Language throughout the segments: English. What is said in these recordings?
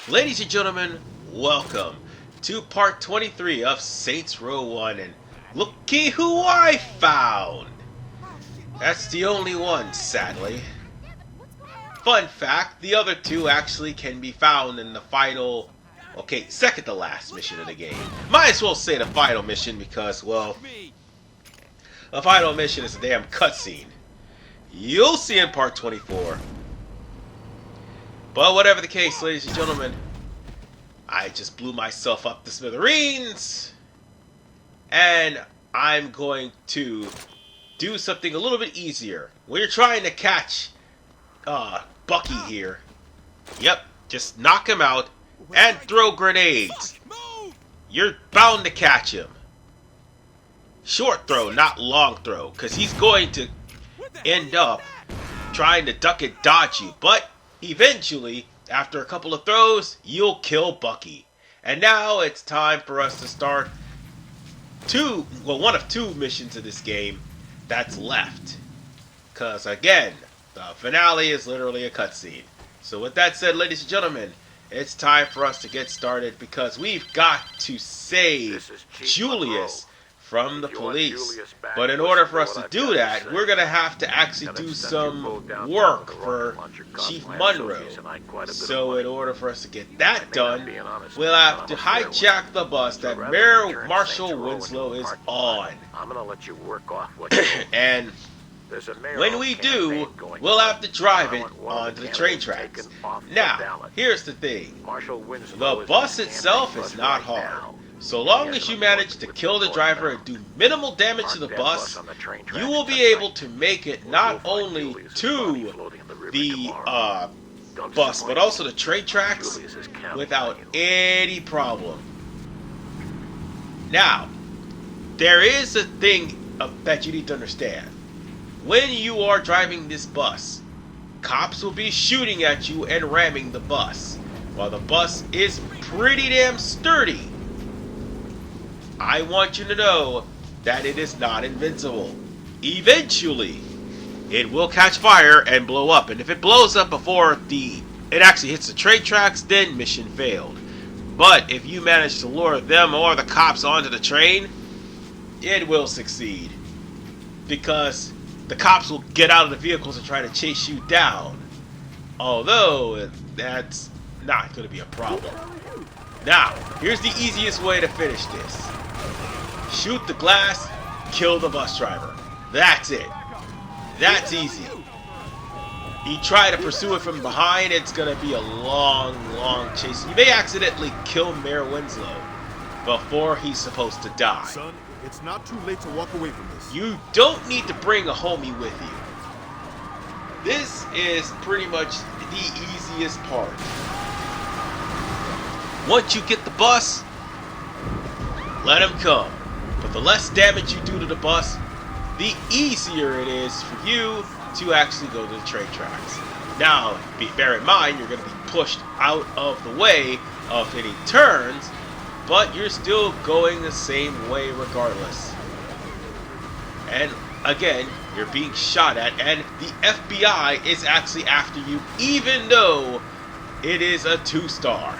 Ladies and gentlemen, welcome to part 23 of Saints Row 1, and looky who I found! That's the only one, sadly. Fun fact, the other two actually can be found in the final, second to last mission of the game. Might as well say the final mission because, well, the final mission is a damn cutscene. You'll see in part 24. But whatever the case, ladies and gentlemen, I just blew myself up to smithereens, and I'm going to do something a little bit easier. When you're trying to catch Bucky here, yep, just knock him out and throw grenades. You're bound to catch him. Short throw, not long throw, because he's going to end up trying to duck and dodge you, but eventually, after a couple of throws, you'll kill Bucky. And now it's time for us to start one of two missions of this game that's left. Because again, the finale is literally a cutscene. So with that said, ladies and gentlemen, it's time for us to get started because we've got to save Julius from the police. But in order for us to do that, we're going to have to actually do some work for Chief Monroe. So in order for us to get that done, we'll have to hijack the bus that Mayor Marshal Winslow is on. And when we do, we'll have to drive it onto the train tracks. Now, here's the thing. The bus itself is not hard. So long as you manage to kill the driver and do minimal damage to the bus, you will be able to make it not only to the bus, but also the train tracks without any problem. Now, there is a thing that you need to understand. When you are driving this bus, cops will be shooting at you and ramming the bus. While the bus is pretty damn sturdy, I want you to know that it is not invincible. Eventually, it will catch fire and blow up. And if it blows up before it actually hits the train tracks, then mission failed. But if you manage to lure them or the cops onto the train, it will succeed. Because the cops will get out of the vehicles and try to chase you down. Although, that's not going to be a problem. Now, here's the easiest way to finish this. Shoot the glass, kill the bus driver. That's it. That's easy. You try to pursue it from behind, it's going to be a long, long chase. You may accidentally kill Mayor Winslow before he's supposed to die. Son, it's not too late to walk away from this. You don't need to bring a homie with you. This is pretty much the easiest part. Once you get the bus, let him come. But the less damage you do to the bus, the easier it is for you to actually go to the train tracks. Now, bear in mind, you're going to be pushed out of the way of any turns, but you're still going the same way regardless. And again, you're being shot at, and the FBI is actually after you, even though it is a 2-star.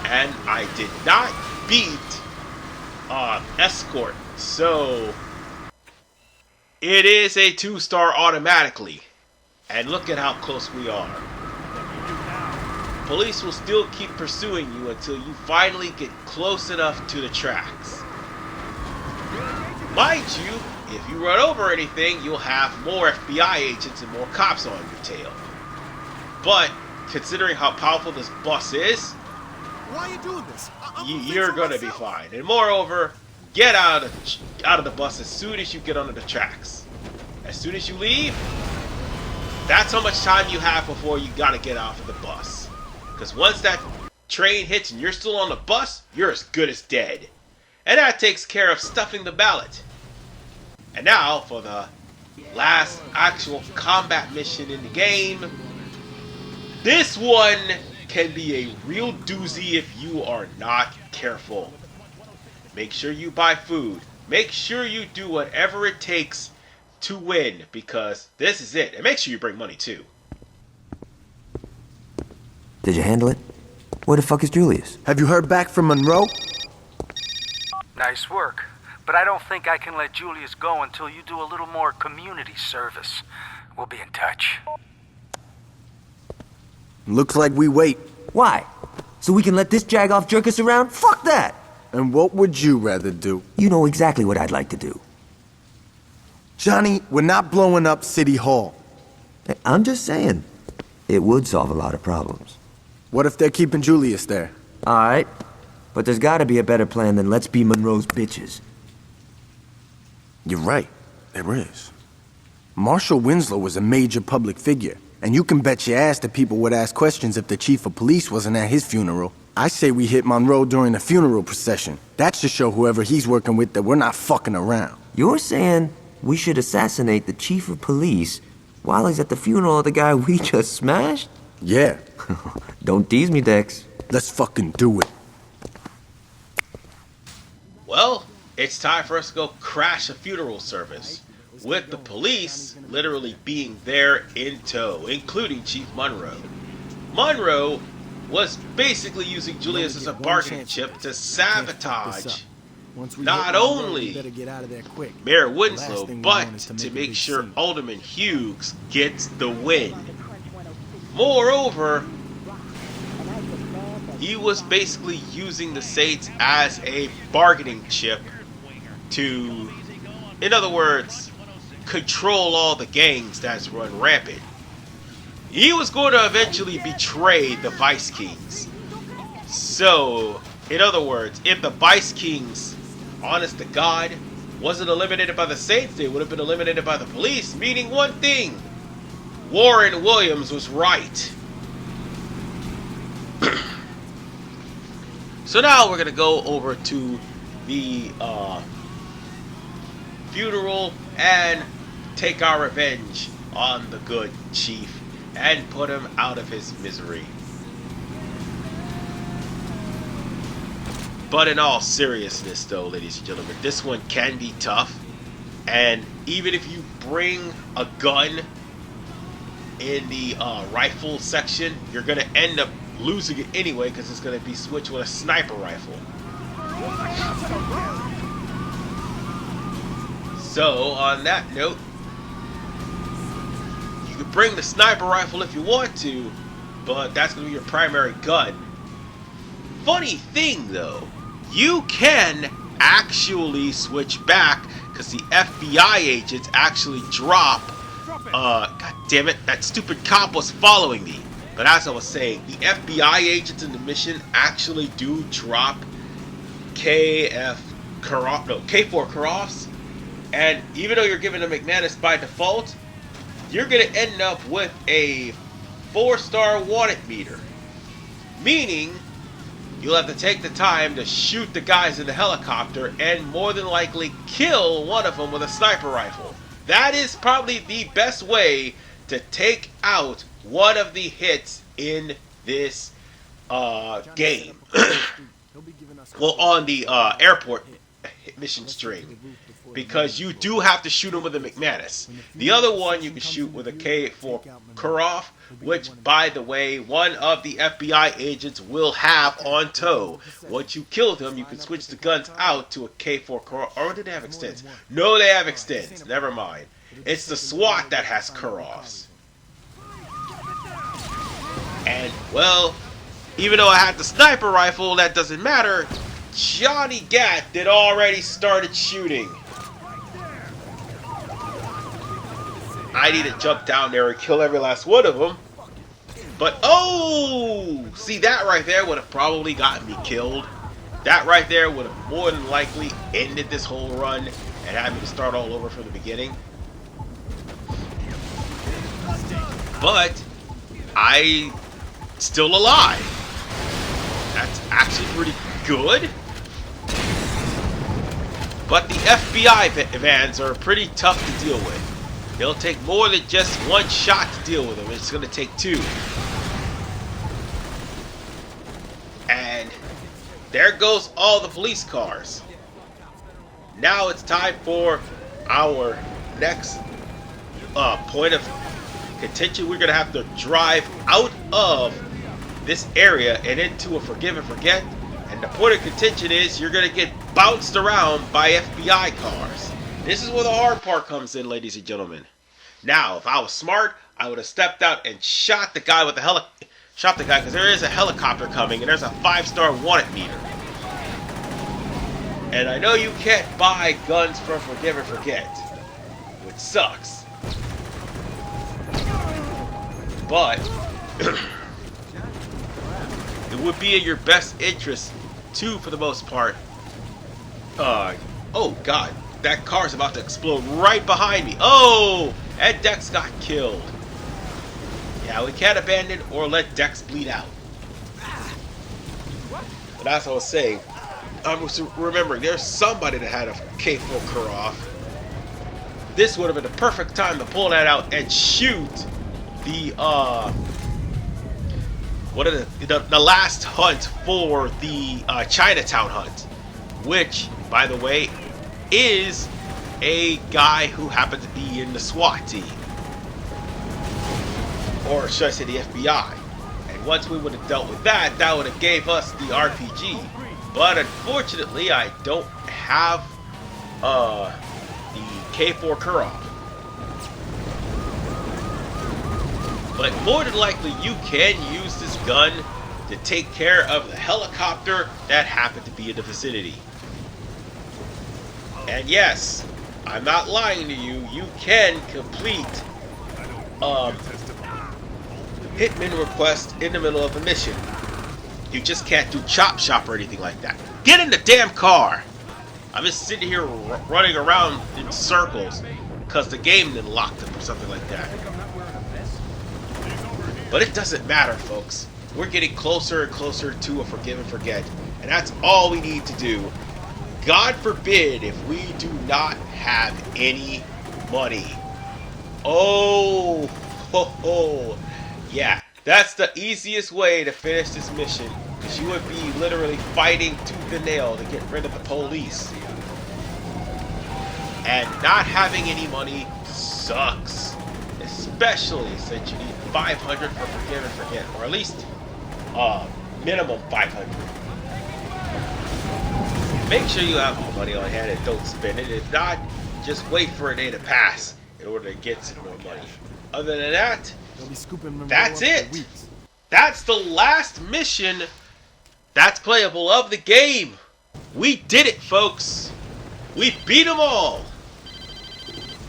And I did not beat escort, so it is a 2-star automatically. And look at how close we are. Police will still keep pursuing you until you finally get close enough to the tracks. Mind you, if you run over anything, you'll have more FBI agents and more cops on your tail. But considering how powerful this bus is, Why are you doing this? you're gonna be fine. And moreover, get out of the bus as soon as you get onto the tracks. As soon as you leave, that's how much time you have before you gotta get off of the bus. Because once that train hits and you're still on the bus, you're as good as dead. And that takes care of stuffing the ballot. And now for the last actual combat mission in the game. This one can be a real doozy if you are not careful. Make sure you buy food. Make sure you do whatever it takes to win, because this is it. And make sure you bring money too. Did you handle it? Where the fuck is Julius? Have you heard back from Monroe? Nice work. But I don't think I can let Julius go until you do a little more community service. We'll be in touch. Looks like we wait. Why? So we can let this jag-off jerk us around? Fuck that! And what would you rather do? You know exactly what I'd like to do. Johnny, we're not blowing up City Hall. Hey, I'm just saying, it would solve a lot of problems. What if they're keeping Julius there? Alright, but there's gotta be a better plan than let's be Monroe's bitches. You're right, there is. Marshal Winslow was a major public figure, and you can bet your ass that people would ask questions if the chief of police wasn't at his funeral. I say we hit Monroe during the funeral procession. That should show whoever he's working with that we're not fucking around. You're saying we should assassinate the chief of police while he's at the funeral of the guy we just smashed? Yeah. Don't tease me, Dex. Let's fucking do it. Well, it's time for us to go crash a funeral service, with the police literally being there in tow, including Chief Monroe. Monroe was basically using Julius as a bargaining chip to sabotage not only Mayor Winslow, but to make sure Alderman Hughes gets the win. Moreover, he was basically using the Saints as a bargaining chip to, in other words, control all the gangs that's run rampant. He was going to eventually betray the Vice Kings. So, in other words, if the Vice Kings, honest to God, wasn't eliminated by the Saints, they would have been eliminated by the police, meaning one thing: Warren Williams was right. So now we're going to go over to the funeral and take our revenge on the good chief and put him out of his misery. But in all seriousness though, ladies and gentlemen, this one can be tough. And even if you bring a gun in the rifle section, you're going to end up losing it anyway because it's going to be switched with a sniper rifle. So, on that note, you can bring the sniper rifle if you want to, but that's going to be your primary gun. Funny thing though, you can actually switch back because the FBI agents actually drop. God damn it, that stupid cop was following me. But as I was saying, the FBI agents in the mission actually do drop K4 Karofs. And even though you're given a McManus by default, you're going to end up with a 4-star wanted meter. Meaning, you'll have to take the time to shoot the guys in the helicopter and more than likely kill one of them with a sniper rifle. That is probably the best way to take out one of the hits in this game. Well, on the airport mission string, because you do have to shoot him with a McManus. The other one you can shoot with a K4 Karoff, which, by the way, one of the FBI agents will have on tow. Once you kill him, you can switch the guns out to a K4 Karoff. Or do they have extends? No, they have extends. Never mind. It's the SWAT that has Karoffs. And, well, even though I had the sniper rifle, that doesn't matter. Johnny Gat had already started shooting. I need to jump down there and kill every last one of them. But, oh! See, that right there would have probably gotten me killed. That right there would have more than likely ended this whole run and had me to start all over from the beginning. But, I'm still alive. That's actually pretty good. But the FBI vans are pretty tough to deal with. It'll take more than just one shot to deal with them. It's going to take two. And there goes all the police cars. Now it's time for our next point of contention. We're going to have to drive out of this area and into a forgive and forget. And the point of contention is you're going to get bounced around by FBI cars. This is where the hard part comes in, ladies and gentlemen. Now, if I was smart, I would have stepped out and shot the guy with the shot the guy, because there is a helicopter coming and there's a 5-star wanted meter. And I know you can't buy guns from Forgive and Forget, which sucks. But it would be in your best interest to, for the most part. Oh God, that car's about to explode right behind me. Oh, and Dex got killed. Yeah, we can't abandon or let Dex bleed out. But as I was saying, I was remembering there's somebody that had a K4 Kurov. This would have been the perfect time to pull that out and shoot the the last hunt for the Chinatown hunt, which, by the way, is a guy who happened to be in the SWAT team, or should I say the FBI. And once we would have dealt with that, that would have gave us the RPG. But unfortunately, I don't have the K4 Kurov. But more than likely, you can use this gun to take care of the helicopter that happened to be in the vicinity. And yes, I'm not lying to you, you can complete hitman request in the middle of a mission. You just can't do chop shop or anything like that. Get in the damn car! I'm just sitting here running around in circles because the game then locked up or something like that. But it doesn't matter, folks. We're getting closer and closer to a forgive and forget. And that's all we need to do. God forbid if we do not have any money. Oh, ho, ho. Yeah, that's the easiest way to finish this mission. Because you would be literally fighting tooth and nail to get rid of the police. And not having any money sucks. Especially since you need 500 for forgive and forget, or at least minimum 500. Make sure you have more money on hand and don't spend it. If not, just wait for a day to pass in order to get some more money. Other than that, that's it. That's the last mission that's playable of the game. We did it, folks. We beat them all.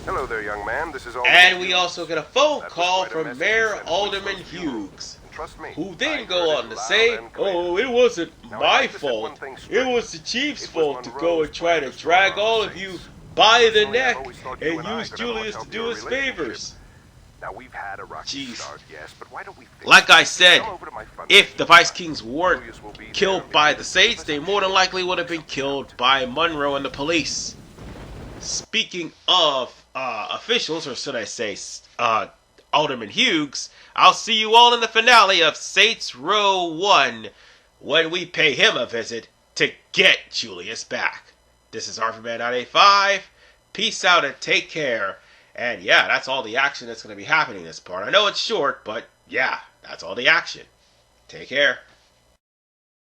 Hello there, young man. This is Alderman And we Hughes. also get a phone That was call quite a from message Mayor you sent Alderman to the funeral. Hughes, Trust me, who I then heard go it on to loud say, and clear. "Oh, it wasn't Now, my I'd like to set one fault. thing It straight. was the Chief's It was fault to go and Monroe's try to plan to drag storm all the of you Saints. by the Personally, I've neck always thought you and and I use could have much Julius to do healthier us relationship. favors." Now, we've had a rocky Jeez. start, yes, but why don't we fix Like I it? said, Come over to my fundraiser if the Vice tonight. Kings weren't Julius will be there killed by and the give Saints, us they a more than show. likely would have been killed by Monroe and the police. Speaking of officials, or should I say Alderman Hughes, I'll see you all in the finale of Saints Row 1 when we pay him a visit to get Julius back. This is RFman985. Peace out and take care. And yeah, that's all the action that's going to be happening this part. I know it's short, but yeah, that's all the action. Take care.